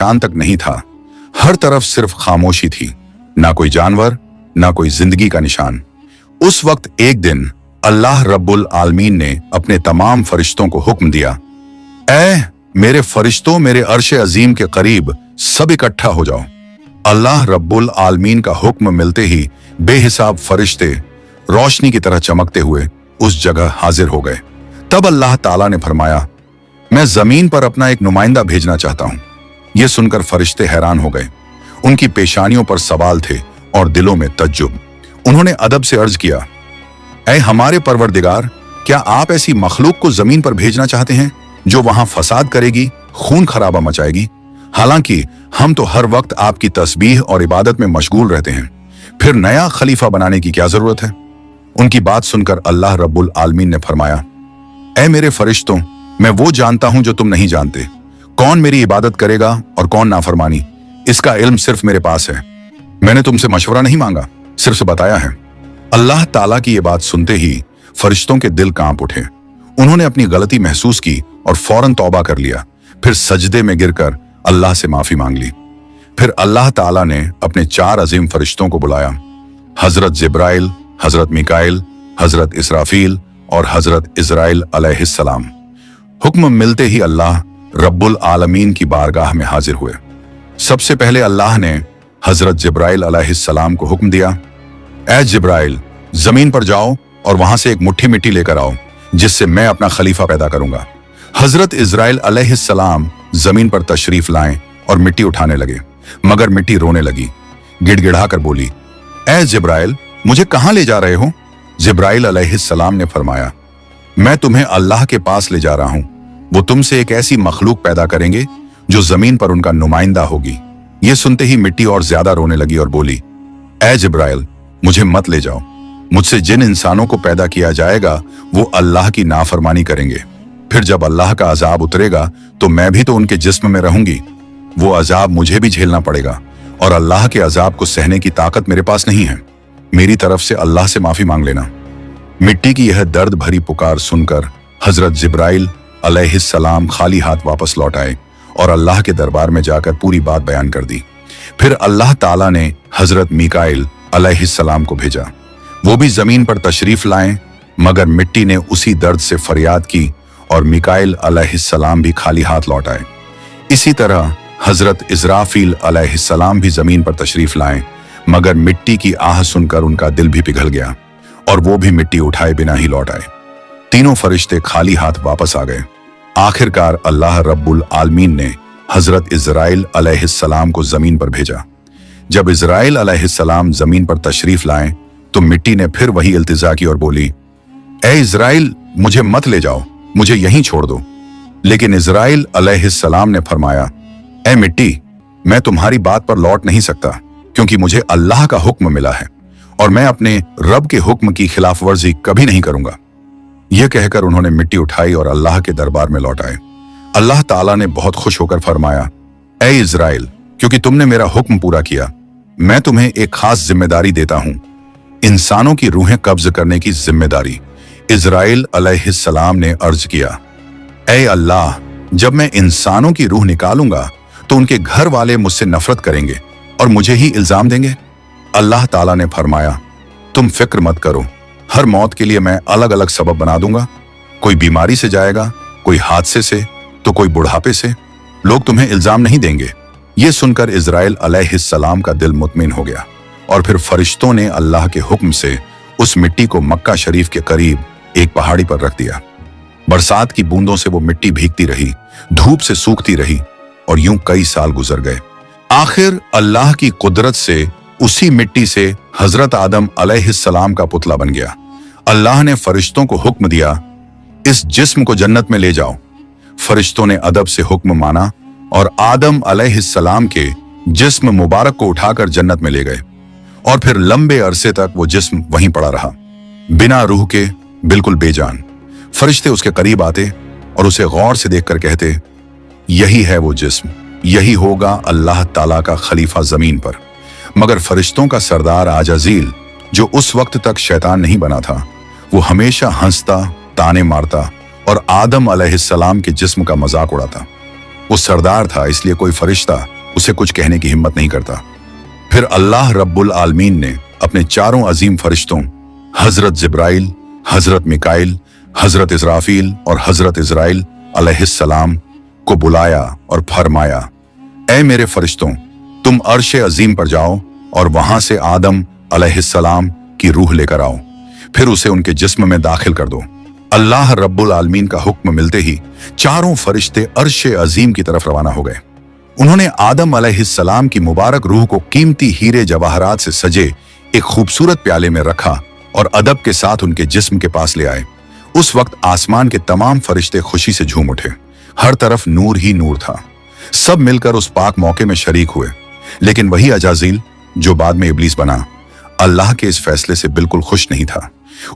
चांद तक नहीं था। हर तरफ सिर्फ खामोशी थी, ना कोई जानवर, ना कोई जिंदगी का निशान। उस वक्त एक दिन अल्लाह रब्बुल आलमीन ने अपने तमाम फरिश्तों को हुक्म दिया, ऐ मेरे फरिश्तों, मेरे अर्श अजीम के करीब सब इकट्ठा हो जाओ। अल्लाह रब्बुल आलमीन का हुक्म मिलते ही बेहिसाब फरिश्ते रोशनी की तरह चमकते हुए उस जगह हाजिर हो गए। तब अल्लाह ताला ने फरमाया, मैं जमीन पर अपना एक नुमाइंदा भेजना चाहता हूं। यह सुनकर फरिश्ते हैरान हो गए। उनकी पेशानियों पर सवाल थे और दिलों में तज्जुब। उन्होंने अदब से अर्ज किया, ऐ हमारे परवरदिगार, क्या आप ऐसी मखलूक को जमीन पर भेजना चाहते हैं जो वहां फसाद करेगी, खून खराबा मचाएगी? हालांकि हम तो हर वक्त आपकी तस्बीह और इबादत में मशगूल रहते हैं, फिर नया खलीफा बनाने की क्या जरूरत है? उनकी बात सुनकर अल्लाह रब्बुल आलमीन ने फरमाया, ऐ मेरे फरिश्तों, मैं वो जानता हूं जो तुम नहीं जानते। कौन मेरी इबादत करेगा और कौन नाफरमानी, इसका इल्म सिर्फ मेरे पास है। मैंने तुमसे मशवरा नहीं मांगा, सिर्फ बताया है। अल्लाह ताला की ये बात सुनते ही फरिश्तों के दिल कांप उठे। उन्होंने अपनी गलती महसूस की और फौरन तौबा कर लिया। फिर सजदे में गिरकर अल्लाह से माफी मांग ली। फिर अल्लाह ताला ने अपने 4 अजीम फरिश्तों को बुलाया, हजरत जिब्राइल, हजरत मिकाइल, हजरत इसराफील और हजरत इजराइल अलैहिस्सलाम। हुक्म मिलते ही अल्लाह रब्बुल आलमीन की बारगाह में हाजिर हुए। सबसे पहले अल्लाह ने हजरत जिब्राइल अलैहिस्सलाम को हुक्म दिया, ऐ जिब्राइल, जमीन पर जाओ और वहां से एक मुट्ठी मिट्टी लेकर आओ, जिससे मैं अपना खलीफा पैदा करूंगा। हजरत इजराइल अलैहिस्सलाम जमीन पर तशरीफ लाएं और मिट्टी उठाने लगे, मगर मिट्टी रोने लगी। गिड़गिड़ाकर बोली, ऐ जिब्राइल, मुझे कहां ले जा रहे हो? जिब्राइल अलैहिस्सलाम ने फरमाया, मैं तुम्हें अल्लाह के पास ले जा रहा हूं। वो तुमसे एक ऐसी मखलूक पैदा करेंगे जो जमीन पर उनका नुमाइंदा होगी। ये सुनते ही मिट्टी और ज्यादा रोने लगी और बोली, ऐ जिब्राइल, मुझे मत ले जाओ। मुझसे जिन इंसानों को पैदा किया जाएगा वो अल्लाह की नाफरमानी करेंगे। फिर जब अल्लाह का अजाब उतरेगा तो मैं भी तो उनके जिस्म में रहूंगी। वो अजाब मुझे भी झेलना पड़ेगा और अल्लाह के अजाब को सहने की ताकत मेरे पास नहीं है। मेरी तरफ से अल्लाह से माफी मांग लेना। मिट्टी की यह दर्द भरी पुकार सुनकर हजरत जिब्राइल अलैहिस्सलाम खाली हाथ वापस लौट आए और अल्लाह के दरबार में जाकर पूरी बात बयान कर दी। फिर अल्लाह ताला ने हजरत मिकाइल अलैहिस्सलाम को भेजा। वो भी जमीन पर तशरीफ लाएं, मगर मिट्टी ने उसी दर्द से फरियाद की और मिकाइल अलैहिस्सलाम भी खाली हाथ लौट आए। इसी तरह हजरत इजराफील अलैहिस्सलाम भी जमीन पर तशरीफ लाएं, मगर मिट्टी की आह सुनकर उनका दिल भी पिघल गया और वो भी मिट्टी उठाए बिना ही लौट आए। तीनों फरिश्ते खाली हाथ वापस आ गए। आखिरकार अल्लाह रब्बुल आलमीन ने हजरत इजराइल अलैहिस्सलाम को जमीन पर भेजा। जब इजराइल अलैहिस्सलाम जमीन पर तशरीफ लाएं तो मिट्टी ने फिर वही इल्तिजा की और बोली, ए इजराइल, मुझे मत ले जाओ, मुझे यहीं छोड़ दो। लेकिन इजराइल अलैहिस्सलाम ने फरमाया, ए मिट्टी, मैं तुम्हारी बात पर लौट नहीं सकता, क्योंकि मुझे अल्लाह का हुक्म मिला है और मैं अपने रब के हुक्म की खिलाफ वर्जी कभी नहीं करूंगा। यह कहकर उन्होंने मिट्टी उठाई और अल्लाह के दरबार में लौट आए। अल्लाह ताला ने बहुत खुश होकर फरमाया, ए इजराइल, क्योंकि तुमने मेरा हुक्म पूरा किया, मैं तुम्हें एक खास जिम्मेदारी देता हूं, इंसानों की रूहें कब्ज करने की जिम्मेदारी। इजराइल अलैहिस्सलाम ने अर्ज किया, ए अल्लाह, जब मैं इंसानों की रूह निकालूंगा तो उनके घर वाले मुझसे नफरत करेंगे और मुझे ही इल्जाम देंगे। अल्लाह ताला ने फरमाया, तुम फिक्र मत करो, हर मौत के लिए मैं अलग अलग सबब बना दूंगा। कोई बीमारी से जाएगा, कोई हादसे से, तो कोई बुढ़ापे से। लोग तुम्हें इल्जाम नहीं देंगे। ये सुनकर इजराइल अलैहिस्सलाम का दिल मुतमिन हो गया और फिर फरिश्तों ने अल्लाह के हुक्म से उस मिट्टी को मक्का शरीफ के करीब एक पहाड़ी पर रख दिया। बरसात की बूंदों से वो मिट्टी भीगती रही, धूप से सूखती रही और यूं कई साल गुजर गए। आखिर अल्लाह की कुदरत से उसी मिट्टी से हजरत आदम अलैहिस्सलाम का पुतला बन गया। अल्लाह ने फरिश्तों को हुक्म दिया, इस जिस्म को जन्नत में ले जाओ। फरिश्तों ने अदब से हुक्म माना और आदम अलैहिस्सलाम के जिस्म मुबारक को उठाकर जन्नत में ले गए और फिर लंबे अरसे तक वो जिस्म वहीं पड़ा रहा, बिना रूह के, बिल्कुल बेजान। फरिश्ते उसके करीब आते और उसे गौर से देखकर कहते, यही है वो जिस्म, यही होगा अल्लाह ताला का खलीफा जमीन पर। मगर फरिश्तों का सरदार आजाजील, जो उस वक्त तक शैतान नहीं बना था, वो हमेशा हंसता, ताने मारता और आदम अलैहिस्सलाम के जिस्म का मजाक उड़ाता। वो सरदार था, इसलिए कोई फरिश्ता उसे कुछ कहने की हिम्मत नहीं करता। फिर अल्लाह रब्बुल आलमीन ने अपने चारों अजीम फरिश्तों हजरत जिब्राइल, हजरत मिकाइल, हजरत इस्राफील और हजरत इजराइल अलैहिस्सलाम को बुलाया और फरमाया, ऐ मेरे फरिश्तों, तुम अर्श अजीम पर जाओ और वहां से आदम अलैहिस्सलाम की रूह लेकर आओ, फिर उसे उनके जिस्म में दाखिल कर दो। अल्लाह रब्बुल आलमीन का हुक्म मिलते ही चारों फरिश्ते अर्श अजीम की तरफ रवाना हो गए। उन्होंने आदम अलैहिस्सलाम की मुबारक रूह को कीमती हीरे जवाहरात से सजे एक खूबसूरत प्याले में रखा और अदब के साथ उनके जिस्म के पास ले आए। उस वक्त आसमान के तमाम फरिश्ते खुशी से झूम उठे। हर तरफ नूर ही नूर था। सब मिलकर उस पाक मौके में शरीक हुए। लेकिन वही अजाजील, जो बाद में इब्लीस बना, अल्लाह के इस फैसले से बिल्कुल खुश नहीं था।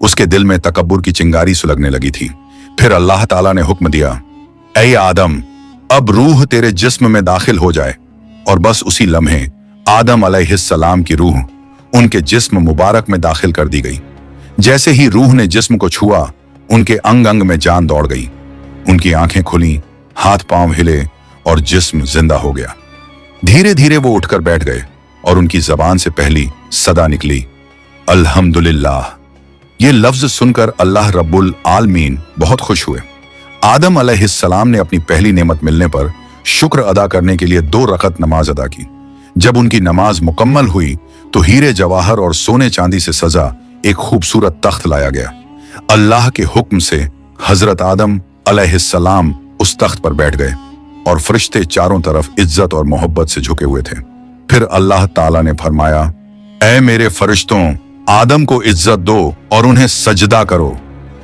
उसके दिल में तकब्बुर की चिंगारी सुलगने लगी थी। फिर अल्लाह ताला ने हुक्म दिया, ऐ आदम, अब रूह तेरे जिस्म में दाखिल हो जाए। और बस उसी लम्हे आदम अलैहिस्सलाम की रूह उनके जिस्म मुबारक में दाखिल कर दी गई। जैसे ही रूह ने जिस्म को छुआ, उनके अंग अंग में जान दौड़ गई। उनकी आंखें खुली, हाथ पांव हिले और जिस्म जिंदा हो गया। धीरे धीरे वो उठकर बैठ गए और उनकी जबान से पहली सदा निकली, अल्हम्दुलिल्लाह। ये लफ्ज सुनकर अल्लाह रब्बुल आलमीन बहुत खुश हुए। आदम अलैहिस्सलाम ने अपनी पहली नेमत मिलने पर शुक्र अदा करने के लिए 2 रकत नमाज अदा की। जब उनकी नमाज मुकम्मल हुई तो हीरे जवाहर और सोने चांदी से सजा एक खूबसूरत तख्त लाया गया। अल्लाह के हुक्म से हजरत आदम अलैहिस्सलाम उस तख्त पर बैठ गए और फरिश्ते चारों तरफ इज्जत और मोहब्बत से झुके हुए थे। फिर अल्लाह ताला ने फरमाया, ऐ मेरे फरिश्तों, आदम को इज्जत दो और उन्हें सजदा करो।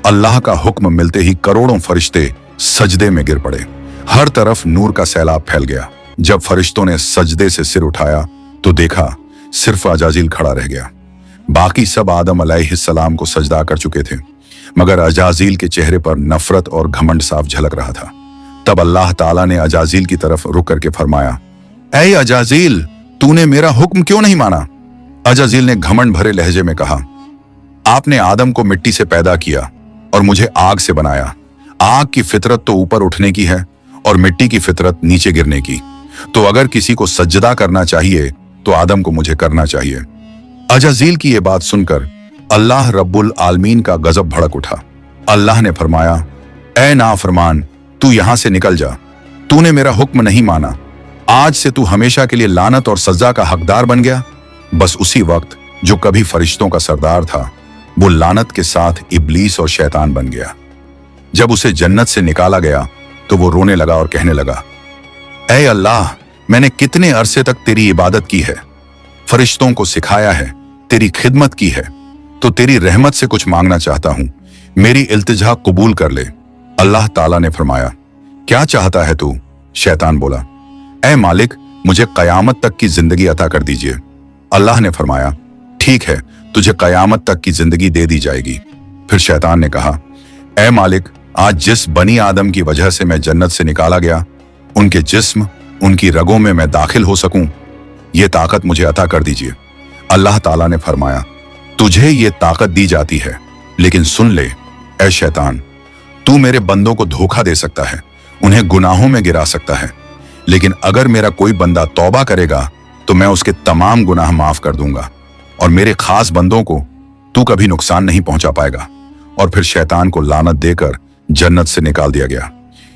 अल्लाह का हुक्म मिलते ही करोड़ों फरिश्ते सजदे में गिर पड़े। हर तरफ नूर का सैलाब फैल गया। जब फरिश्तों ने सजदे से सिर उठाया तो देखा सिर्फ अजाजील खड़ा रह गया। बाकी सब आदम अलैहिस्सलाम को सजदा कर चुके थे, मगर अजाजील के चेहरे पर नफरत और घमंड साफ झलक रहा था। तब अल्लाह ताला ने अजाजील की तरफ रुक करके फरमाया, ऐ अजाजील, तूने मेरा हुक्म क्यों नहीं माना? अजाजील ने घमंड भरे लहजे में कहा, आपने आदम को मिट्टी से पैदा किया और मुझे आग से बनाया। आग की फितरत तो ऊपर उठने की है और मिट्टी की फितरत नीचे गिरने की। तो अगर किसी को सजदा करना चाहिए तो आदम को मुझे करना चाहिए। अजाजील की यह बात सुनकर अल्लाह रब्बुल आलमीन का गजब भड़क उठा। अल्लाह ने फरमाया, ऐ नाफरमान, तू यहां से निकल जा। तूने मेरा हुक्म नहीं माना। आज से तू हमेशा के लिए लानत और सजा का हकदार बन गया। बस उसी वक्त जो कभी फरिश्तों का सरदार था, वो लानत के साथ इब्लीस और शैतान बन गया। जब उसे जन्नत से निकाला गया तो वो रोने लगा और कहने लगा, ऐ अल्लाह, मैंने कितने अरसे तक तेरी इबादत की है, फरिश्तों को सिखाया है, तेरी खिदमत की है, तो तेरी रहमत से कुछ मांगना चाहता हूं, मेरी इल्तिजा कबूल कर ले। अल्लाह ताला ने फरमाया, क्या चाहता है तू? शैतान बोला, ऐ मालिक, मुझे कयामत तक की जिंदगी अता कर दीजिए। अल्लाह ने फरमाया, ठीक है, तुझे कयामत तक की जिंदगी दे दी जाएगी। फिर शैतान ने कहा, ऐ मालिक, आज जिस बनी आदम की वजह से मैं जन्नत से निकाला गया, उनके जिस्म, उनकी रगों में मैं दाखिल हो सकूं, ये ताकत मुझे अता कर दीजिए। अल्लाह ताला ने फरमाया, तुझे ये ताकत दी जाती है, लेकिन सुन ले ऐ शैतान, तू मेरे बंदों को धोखा दे सकता है, उन्हें गुनाहों में गिरा सकता है, लेकिन अगर मेरा कोई बंदा तौबा करेगा तो मैं उसके तमाम गुनाह माफ कर दूंगा और मेरे खास बंदों को तू कभी नुकसान नहीं पहुंचा पाएगा। और फिर शैतान को लानत देकर जन्नत से निकाल दिया गया।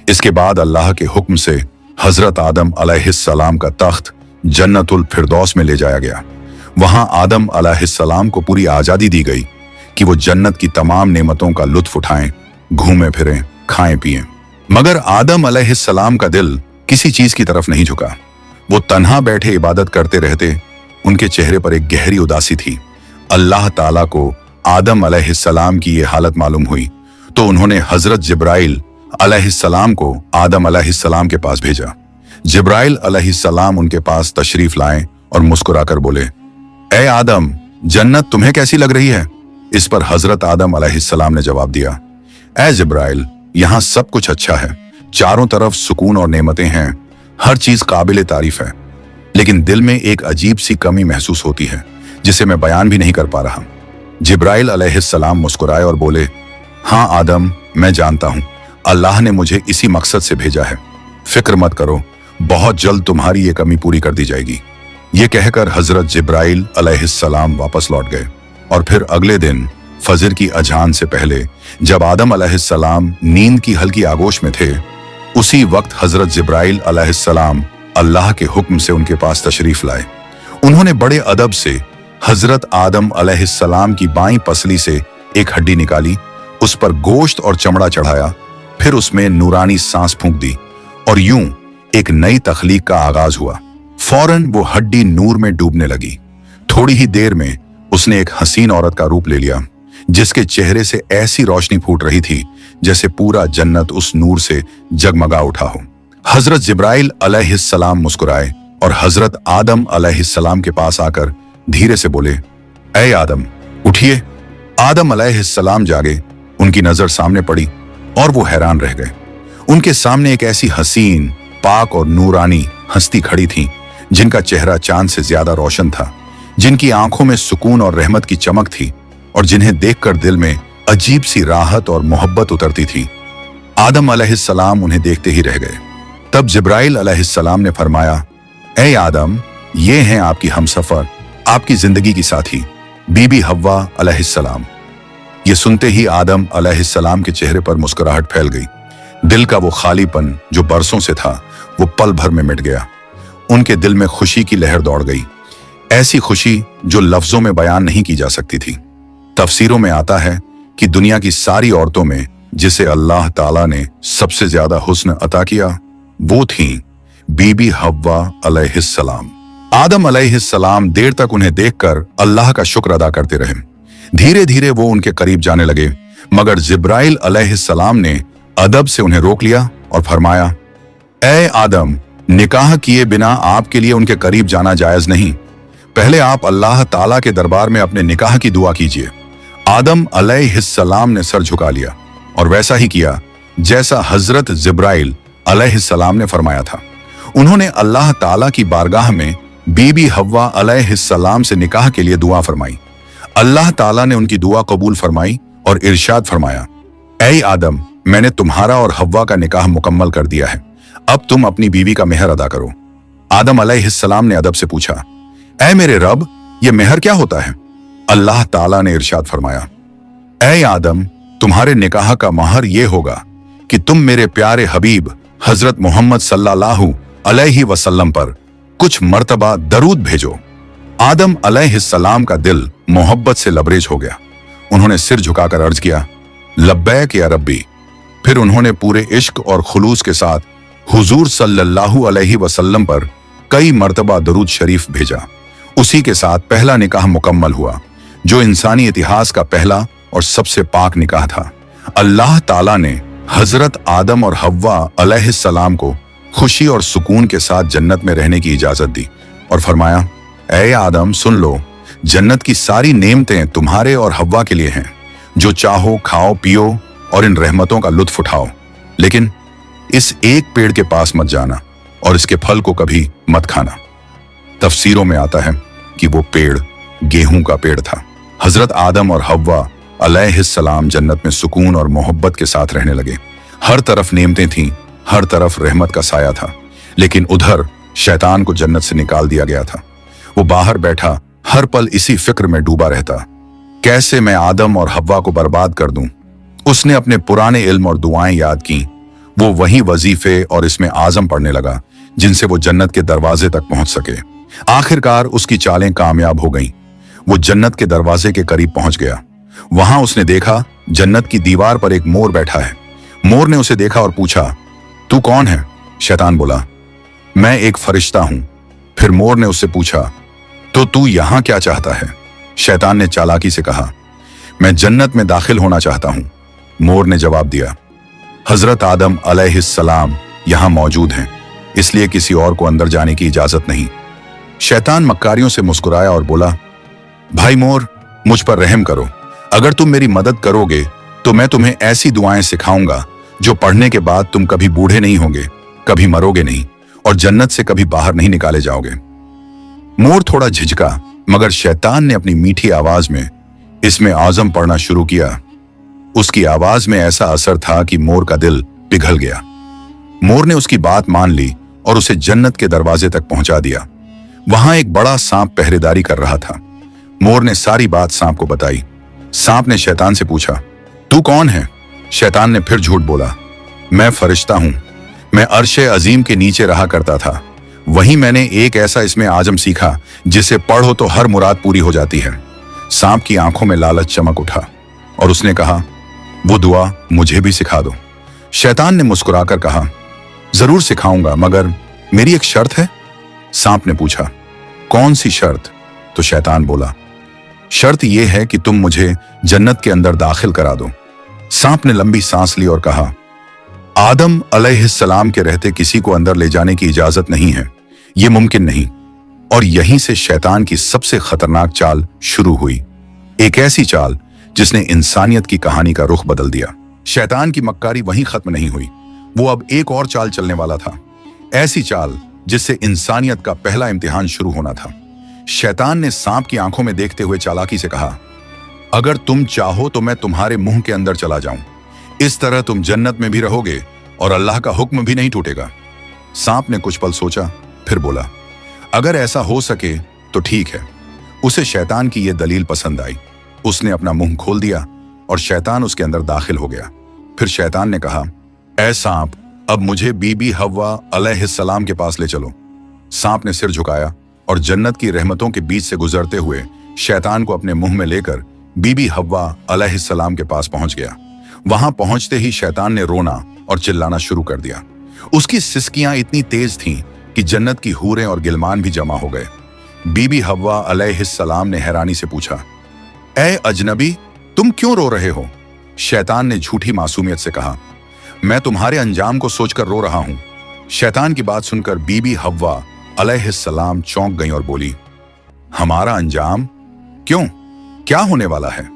इसके बाद अल्लाह के हुक्म से हजरत आदम अलैहिस्सलाम का तख्त जन्नतुल फिरदौस में ले जाया गया। वहां आदम अलैहिस्सलाम को पूरी आजादी दी गई कि वो जन्नत की तमाम नेमतों का लुत्फ उठाएं, घूमें फिरें, खाएं पिएं। मगर आदम अलैहिस्सलाम का दिल किसी चीज की तरफ नहीं झुका। वो तन्हा बैठे इबादत करते रहते। उनके चेहरे पर एक गहरी उदासी थी। अल्लाह ताला को आदम अलैहिस्सलाम की ये हालत मालूम हुई तो उन्होंने हजरत जिब्राइल अलैहिस्सलाम को आदम अलैहिस्सलाम के पास भेजा। जिब्राइल अलैहिस्सलाम उनके पास तशरीफ लाए और मुस्कुराकर बोले, ऐ आदम, जन्नत तुम्हें कैसी लग रही है? इस पर हजरत आदम अलैहिस्सलाम ने जवाब दिया, ऐ जिब्राइल, यहाँ सब कुछ अच्छा है, चारों तरफ सुकून और नेमतें हैं, हर चीज काबिल तारीफ है, लेकिन दिल में एक अजीब सी कमी महसूस होती है जिसे मैं बयान भी नहीं कर पा रहा। जिब्राइल अलैहिस्सलाम मुस्कुराए और बोले, हाँ आदम, मैं जानता हूं, अल्लाह ने मुझे इसी मकसद से भेजा है। फिक्र मत करो, बहुत जल्द तुम्हारी ये कमी पूरी कर दी जाएगी। ये कहकर हजरत जिब्राइल अलैहिस्सलाम वापस लौट गए और फिर अगले दिन फजर की अजान से पहले जब आदम अलैहिस्सलाम नींद की हल्की आगोश में थे, उसी वक्त हजरत जिब्राइल अलैहिस्सलाम अल्लाह के हुक्म से उनके पास तशरीफ लाए। उन्होंने बड़े अदब से हजरत आदम अलैहिस्सलाम की बाईं पसली से एक हड्डी निकाली, उस पर गोश्त और चमड़ा चढ़ाया, फिर उसमें नूरानी सांस फूंक दी और यूं एक नई तख्लीक का आगाज हुआ। फौरन वो हड्डी नूर में डूबने लगी। थोड़ी ही देर में उसने एक हसीन औरत का रूप ले लिया, जिसके चेहरे से ऐसी रोशनी फूट रही थी जैसे पूरा जन्नत उस नूर से जगमगा उठा हो। हजरत जिब्राइल अलैहिस्सलाम मुस्कुराए और हजरत आदम अलैहिस्सलाम के पास आकर धीरे से बोले, ऐ आदम, उठिए। आदम अलैहिस्सलाम जागे, उनकी नजर सामने पड़ी और वो हैरान रह गए। उनके सामने एक ऐसी हसीन, पाक और नूरानी हस्ती खड़ी थी जिनका चेहरा चांद से ज्यादा रोशन था, जिनकी आंखों में सुकून और रहमत की चमक थी और जिन्हें देखकर दिल में अजीब सी राहत और मोहब्बत उतरती थी। आदम अलैहिस्सलाम उन्हें देखते ही रह गए। तब जिब्राइल अलैहिस्सलाम ने फरमाया, ऐ आदम, ये हैं आपकी हमसफर, आपकी जिंदगी की साथी, बीबी हव्वा अलैहिस्सलाम। ये सुनते ही आदम अलैहिस्सलाम के चेहरे पर मुस्कुराहट फैल गई। दिल का वो खालीपन जो बरसों से था, वो पल भर में मिट गया। उनके दिल में खुशी की लहर दौड़ गई, ऐसी खुशी जो लफ्जों में बयान नहीं की जा सकती थी। तफसीरों में आता है कि दुनिया की सारी औरतों में जिसे अल्लाह ताला ने सबसे ज्यादा हुस्न अता किया, वो थी बीबी हव्वा अलैहिस्सलाम। आदम अलैहिस्सलाम देर तक उन्हें देखकर अल्लाह का शुक्र अदा करते रहे। धीरे धीरे वो उनके करीब जाने लगे, मगर जिब्राइल अलैहिस्सलाम ने अदब से उन्हें रोक लिया और फरमाया, ऐ आदम, निकाह किए बिना आपके लिए उनके करीब जाना जायज नहीं। पहले आप अल्लाह ताला के दरबार में अपने निकाह की दुआ कीजिए। आदम अलैहिस्सलाम ने सर झुका लिया और वैसा ही किया जैसा हजरत जिब्राइल अलैहिस्सलाम ने फरमाया था। उन्होंने अल्लाह ताला की बारगाह में बीबी हव्वा अलैहिस्सलाम से निकाह के लिए दुआ फरमाई। अल्लाह ताला ने उनकी दुआ कबूल फरमाई और इरशाद फरमाया, ऐ आदम, मैंने तुम्हारा और हव्वा का निकाह मुकम्मल कर दिया है, अब तुम अपनी बीवी का मेहर अदा करो। आदम अलैहिस्सलाम ने अदब से पूछा, ऐ मेरे रब, ये मेहर क्या होता है? अल्लाह ताला ने इरशाद फरमाया, ऐ आदम, तुम्हारे निकाह का महर ये होगा कि तुम मेरे प्यारे हबीब हजरत मोहम्मद सल्लल्लाहु अलैहि वसल्लम पर कुछ मर्तबा दरूद भेजो। आदम अलैहिस्सलाम का दिल मोहब्बत से लबरेज हो गया। उन्होंने सिर झुकाकर अर्ज किया, लब्बैक या रब्बी। फिर उन्होंने पूरे इश्क और खुलूस के साथ हुजूर सल्लल्लाहु अलैहि वसल्लम पर कई मर्तबा दरूद शरीफ भेजा। उसी के साथ पहला निकाह मुकम्मल हुआ, जो इंसानी इतिहास का पहला और सबसे पाक निकाह था। अल्लाह ताला ने हजरत आदम और हव्वा अलैहिस्सलाम को खुशी और सुकून के साथ जन्नत में रहने की इजाजत दी और फरमाया, ऐ आदम, सुन लो, जन्नत की सारी नेमतें तुम्हारे और हव्वा के लिए हैं। जो चाहो खाओ पियो और इन रहमतों का लुत्फ उठाओ, लेकिन इस एक पेड़ के पास मत जाना और इसके फल को कभी मत खाना। तफसीरों में आता है कि वो पेड़ गेहूं का पेड़ था। हजरत आदम और हव्वा अलैहिस्सलाम जन्नत में सुकून और मोहब्बत के साथ रहने लगे। हर तरफ नेमतें थीं, हर तरफ रहमत का साया था, लेकिन उधर शैतान को जन्नत से निकाल दिया गया था। वो बाहर बैठा हर पल इसी फिक्र में डूबा रहता, कैसे मैं आदम और हव्वा को बर्बाद कर दूं। उसने अपने पुराने इल्म और दुआएं याद की। वो वही वजीफे और इसमें आजम पढ़ने लगा जिनसे वो जन्नत के दरवाजे तक पहुंच सके। आखिरकार उसकी चालें कामयाब हो गईं। वो जन्नत के दरवाजे के करीब पहुंच गया। वहां उसने देखा जन्नत की दीवार पर एक मोर बैठा है। मोर ने उसे देखा और पूछा, तू कौन है? शैतान बोला, मैं एक फरिश्ता हूं। फिर मोर ने उससे पूछा, तो तू यहां क्या चाहता है? शैतान ने चालाकी से कहा, मैं जन्नत में दाखिल होना चाहता हूं। मोर ने जवाब दिया, हजरत आदम अलैहिस्सलाम यहां मौजूद हैं, इसलिए किसी और को अंदर जाने की इजाजत नहीं। शैतान मक्कारियों से मुस्कुराया और बोला, भाई मोर, मुझ पर रहम करो। अगर तुम मेरी मदद करोगे तो मैं तुम्हें ऐसी दुआएं सिखाऊंगा जो पढ़ने के बाद तुम कभी बूढ़े नहीं होंगे, कभी मरोगे नहीं और जन्नत से कभी बाहर नहीं निकाले जाओगे। मोर थोड़ा झिझका, मगर शैतान ने अपनी मीठी आवाज में इसमें आजम पढ़ना शुरू किया। उसकी आवाज में ऐसा असर था कि मोर का दिल पिघल गया। मोर ने उसकी बात मान ली और उसे जन्नत के दरवाजे तक पहुंचा दिया। वहां एक बड़ा सांप पहरेदारी कर रहा था। मोर ने सारी बात सांप को बताई। सांप ने शैतान से पूछा, तू कौन है? शैतान ने फिर झूठ बोला, मैं फरिश्ता हूं। मैं अर्शे अजीम के नीचे रहा करता था। वहीं मैंने एक ऐसा इसमें आजम सीखा जिसे पढ़ो तो हर मुराद पूरी हो जाती है। सांप की आंखों में लालच चमक उठा और उसने कहा, वो दुआ मुझे भी सिखा दो। शैतान ने मुस्कुराकर कहा, जरूर सिखाऊंगा, मगर मेरी एक शर्त है। सांप ने पूछा, कौन सी शर्त? तो शैतान बोला, शर्त यह है कि तुम मुझे जन्नत के अंदर दाखिल करा दो। सांप ने लंबी सांस ली और कहा, आदम अलैहिस्सलाम के रहते किसी को अंदर ले जाने की इजाजत नहीं है, यह मुमकिन नहीं। और यहीं से शैतान की सबसे खतरनाक चाल शुरू हुई, एक ऐसी चाल जिसने इंसानियत की कहानी का रुख बदल दिया। शैतान की मक्कारी वहीं खत्म नहीं हुई, वो अब एक और चाल चलने वाला था, ऐसी चाल जिससे इंसानियत का पहला इम्तिहान शुरू होना था। शैतान ने सांप की आंखों में देखते हुए चालाकी से कहा, अगर तुम चाहो तो मैं तुम्हारे मुंह के अंदर चला जाऊं, इस तरह तुम जन्नत में भी रहोगे और अल्लाह का हुक्म भी नहीं टूटेगा। सांप ने कुछ पल सोचा, फिर बोला, अगर ऐसा हो सके तो ठीक है। उसे शैतान की यह दलील पसंद आई। उसने अपना मुंह खोल दिया और शैतान उसके अंदर दाखिल हो गया। फिर शैतान ने कहा, ऐ सांप, अब मुझे बीबी हव्वा अलैहिस्सलाम के पास ले चलो। सांप ने सिर झुकाया और जन्नत की रहमतों के बीच से गुजरते हुए शैतान को अपने मुंह में लेकर बीबी हव्वा अलैहिस्सलाम के पास पहुंच गया। वहां पहुंचते ही शैतान ने रोना और चिल्लाना शुरू कर दिया। उसकी सिसकियां इतनी तेज थीं कि जन्नत की हूरें और गिलमान भी जमा हो गए। बीबी हव्वा अलैहिस्सलाम ने हैरानी से पूछा, ऐ अजनबी, तुम क्यों रो रहे हो? शैतान ने झूठी मासूमियत से कहा, मैं तुम्हारे अंजाम को सोचकर रो रहा हूं। शैतान की बात सुनकर बीबी हव्वा अलैहिस्सलाम चौंक गई और बोली, हमारा अंजाम? क्यों, क्या होने वाला है?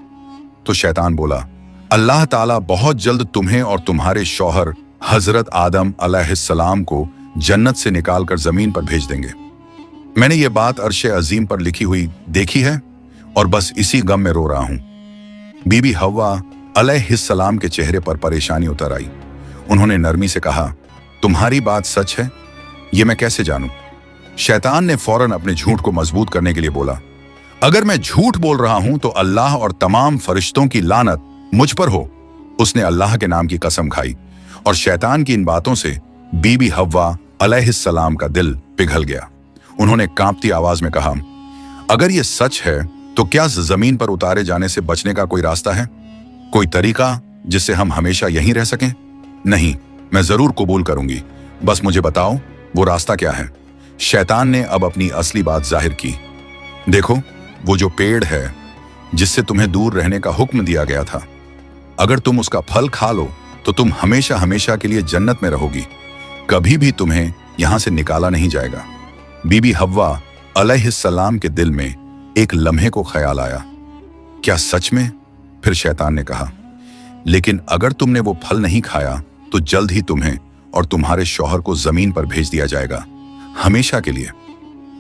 तो शैतान बोला, अल्लाह ताला बहुत जल्द तुम्हें और तुम्हारे शौहर हजरत आदम अलैहिस्सलाम को जन्नत से निकालकर जमीन पर भेज देंगे। मैंने ये बात अर्शे अजीम पर लिखी हुई देखी है और बस इसी गम में रो रहा हूं। बीबी हव्वा अलैहिस्सलाम के चेहरे पर परेशानी उतर आई। उन्होंने नरमी से कहा, तुम्हारी बात सच है? ये मैं कैसे जानूं? शैतान ने फौरन अपने झूठ को मजबूत करने के लिए बोला, अगर मैं झूठ बोल रहा हूं तो अल्लाह और तमाम फरिश्तों की लानत मुझ पर हो। उसने अल्लाह के नाम की कसम खाई और शैतान की इन बातों से बीबी हव्वा अलैहिस्सलाम का दिल पिघल गया। उन्होंने कांपती आवाज में कहा, अगर ये सच है तो क्या जमीन पर उतारे जाने से बचने का कोई रास्ता है? कोई तरीका जिससे हम हमेशा यहीं रह सकें? नहीं, मैं जरूर कबूल करूंगी, बस मुझे बताओ वो रास्ता क्या है। शैतान ने अब अपनी असली बात जाहिर की। देखो, वो जो पेड़ है जिससे तुम्हें दूर रहने का हुक्म दिया गया था, अगर तुम उसका फल खा लो तो तुम हमेशा हमेशा के लिए जन्नत में रहोगी, कभी भी तुम्हें यहां से निकाला नहीं जाएगा। बीबी हव्वा अलैहिस्सलाम के दिल में एक लम्हे को ख्याल आया, क्या सच में? फिर शैतान ने कहा, लेकिन अगर तुमने वो फल नहीं खाया तो जल्द ही तुम्हें और तुम्हारे शौहर को जमीन पर भेज दिया जाएगा, हमेशा के लिए।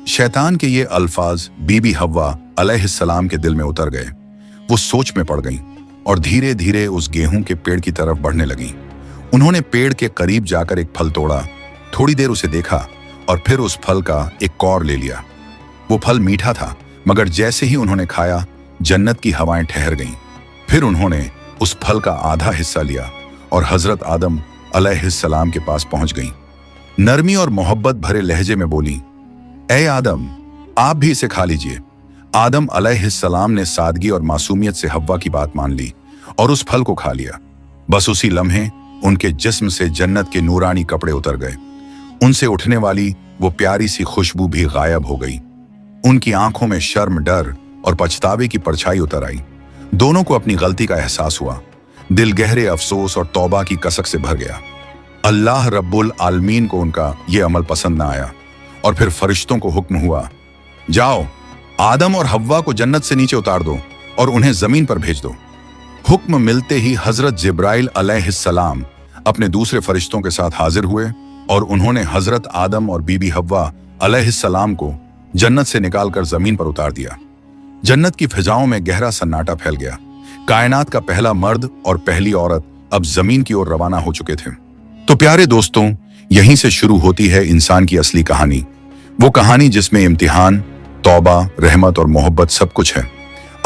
शैतान के ये अल्फाज बीबी हव्वा अलैहिस्सलाम के दिल में उतर गए। वो सोच में पड़ गईं और धीरे धीरे उस गेहूं के पेड़ की तरफ बढ़ने लगीं। उन्होंने पेड़ के करीब जाकर एक फल तोड़ा, थोड़ी देर उसे देखा और फिर उस फल का एक कौर ले लिया। वो फल मीठा था, मगर जैसे ही उन्होंने खाया जन्नत की हवाएं ठहर गईं। फिर उन्होंने उस फल का आधा हिस्सा लिया और हजरत आदम अलैहिस्सलाम के पास पहुंच गईं। नरमी और मोहब्बत भरे लहजे में बोली, ऐ आदम, आप भी इसे खा लीजिए। आदम अलैहिस्सलाम ने सादगी और मासूमियत से हव्वा की बात मान ली और उस फल को खा लिया। बस उसी लम्हे उनके जिस्म से जन्नत के नूरानी कपड़े उतर गए। उनसे उठने वाली वो प्यारी सी खुशबू भी गायब हो गई। उनकी आंखों में शर्म, डर और पछतावे की परछाई उतर आई। दोनों को अपनी गलती का एहसास हुआ। दिल गहरे अफसोस और तौबा की कसक से भर गया। अल्लाह रब्बुल आलमीन को उनका ये अमल पसंद न आया और फिर फरिश्तों को हुक्म हुआ, जाओ, आदम और हव्वा को जन्नत से नीचे उतार दो और उन्हें जमीन पर भेज दो। हुक्म मिलते ही हजरत जिब्राइल अलैहिस्सलाम अपने दूसरे फरिश्तों के साथ हाजिर हुए और उन्होंने हजरत आदम और बीबी हव्वा अलैहिस्सलाम को जन्नत से निकालकर जमीन पर उतार दिया। जन्नत की फिजाओं में गहरा सन्नाटा फैल गया। कायनात का पहला मर्द और पहली औरत अब जमीन की ओर रवाना हो चुके थे। तो प्यारे दोस्तों, यहीं से शुरू होती है इंसान की असली कहानी, वो कहानी जिसमें इम्तिहान, तौबा, रहमत और मोहब्बत सब कुछ है।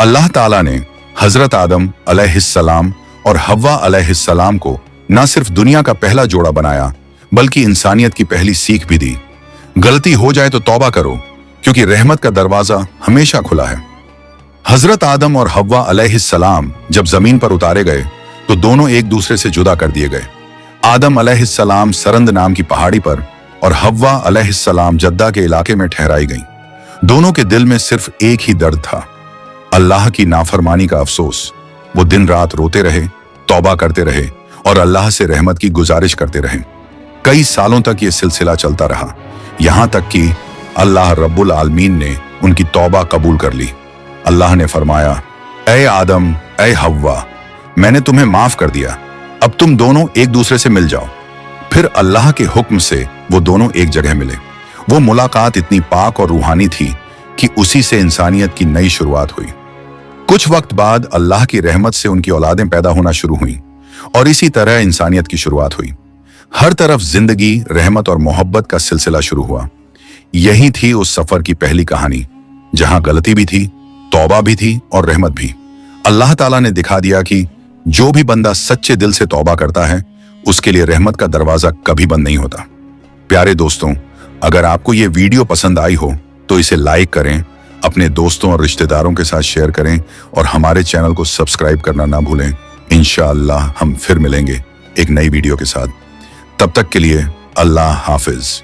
अल्लाह ताला ने हजरत आदम अलैहिस्सलाम और हव्वा अलैहिस्सलाम को न सिर्फ दुनिया का पहला जोड़ा बनाया, बल्कि इंसानियत की पहली सीख भी दी। गलती हो जाए तो तौबा करो, क्योंकि रहमत का दरवाजा हमेशा खुला है। हजरत आदम और हव्वा अलैहिस्सलाम जब जमीन पर उतारे गए तो दोनों एक दूसरे से जुदा कर दिए गए। आदम अलैहिस्सलाम सरंद नाम की पहाड़ी पर और हव्वा अलैहिस्सलाम जद्दा के इलाके में ठहराई गईं। दोनों के दिल में सिर्फ एक ही दर्द था, अल्लाह की नाफरमानी का अफसोस। वो दिन रात रोते रहे, तौबा करते रहे और अल्लाह से रहमत की गुजारिश करते रहे। कई सालों तक ये सिलसिला चलता रहा, यहां तक कि अल्लाह रब्बुल आलमीन ने उनकी तौबा कबूल कर ली। अल्लाह ने फरमाया, ऐ आदम, ऐ हव्वा, मैंने तुम्हें माफ कर दिया, अब तुम दोनों एक दूसरे से मिल जाओ। फिर अल्लाह के हुक्म से वो दोनों एक जगह मिले। वो मुलाकात इतनी पाक और रूहानी थी कि उसी से इंसानियत की नई शुरुआत हुई। कुछ वक्त बाद अल्लाह की रहमत से उनकी औलादें पैदा होना शुरू हुई और इसी तरह इंसानियत की शुरुआत हुई। हर तरफ जिंदगी, रहमत और मोहब्बत का सिलसिला शुरू हुआ। यही थी उस सफर की पहली कहानी, जहां गलती भी थी, तौबा भी थी और रहमत भी। अल्लाह ताला ने दिखा दिया कि जो भी बंदा सच्चे दिल से तौबा करता है, उसके लिए रहमत का दरवाजा कभी बंद नहीं होता। प्यारे दोस्तों, अगर आपको ये वीडियो पसंद आई हो तो इसे लाइक करें, अपने दोस्तों और रिश्तेदारों के साथ शेयर करें और हमारे चैनल को सब्सक्राइब करना ना भूलें। इंशाअल्लाह हम फिर मिलेंगे एक नई वीडियो के साथ। तब तक के लिए अल्लाह हाफिज।